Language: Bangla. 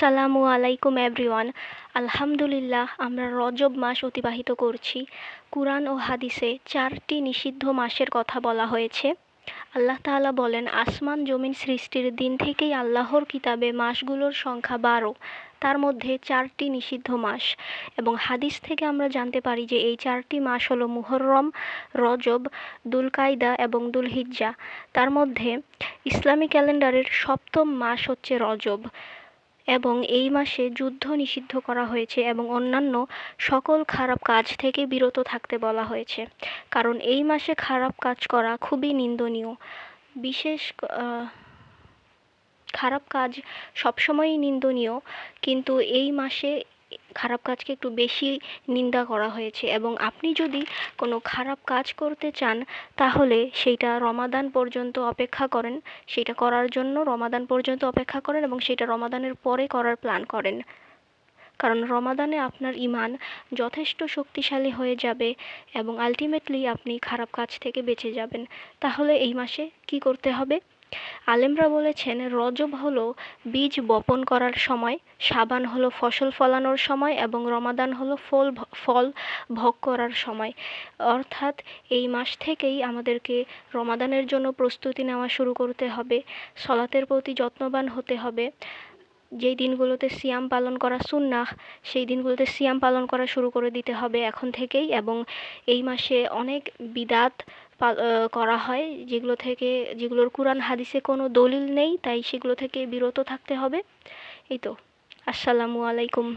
আসসালামু আলাইকুম এভরিওয়ান। আলহামদুলিল্লাহ, আমরা রজব মাস অতিবাহিত করছি। কুরআন ও হাদিসে ৪টি নিষিদ্ধ মাসের কথা বলা হয়েছে। আল্লাহ তাআলা বলেন, আসমান জমিন সৃষ্টির দিন থেকেই আল্লাহর কিতাবে মাসগুলোর সংখ্যা ১২, তার মধ্যে ৪টি নিষিদ্ধ মাস। এবং হাদিস থেকে আমরা জানতে পারি যে এই ৪টি মাস হলো মুহররম, রজব, দুলকায়দা এবং দুলহিজ্জা। তার মধ্যে ইসলামী ক্যালেন্ডারের সপ্তম মাস হচ্ছে রজব, এবং এই মাসে যুদ্ধ নিষিদ্ধ করা হয়েছে এবং অন্যান্য সকল খারাপ কাজ থেকে বিরত থাকতে বলা হয়েছে, কারণ এই মাসে খারাপ কাজ করা খুবই নিন্দনীয়। বিশেষ খারাপ কাজ সবসময়ই নিন্দনীয়, কিন্তু এই মাসে খারাপ কাজকে একটু বেশি নিন্দা করা হয়েছে। এবং আপনি যদি কোনো খারাপ কাজ করতে চান, তাহলে সেইটা রমাদান পর্যন্ত অপেক্ষা করেন, সেটা করার জন্য রমাদান পর্যন্ত অপেক্ষা করেন এবং সেটা রমাদানের পরে করার প্ল্যান করেন। কারণ রমাদানে আপনার ঈমান যথেষ্ট শক্তিশালী হয়ে যাবে এবং আলটিমেটলি আপনি খারাপ কাজ থেকে বেঁচে যাবেন। তাহলে এই মাসে কি করতে হবে? আলেমরা বলেছেন, রজব হলো বীজ বপন করার সময়, শাবান হলো ফসল ফলানোর সময় এবং রমাদান হলো ফল ভোগ করার সময়। অর্থাৎ এই মাস থেকেই আমাদেরকে রমাদানের জন্য প্রস্তুতি নেওয়া শুরু করতে হবে, সলাতের প্রতি যত্নবান হতে হবে। যেই দিনগুলোতে সিয়াম পালন করা সুন্নাহ, সেই দিনগুলোতে সিয়াম পালন করা শুরু করে দিতে হবে এখন থেকেই। এবং এই মাসে অনেক বিদাত করা হয়, যেগুলোর কুরআন হাদিসে কোনো দলিল নেই, তাই সেগুলো থেকে বিরত থাকতে হবে। এই তো। আসসালামু আলাইকুম।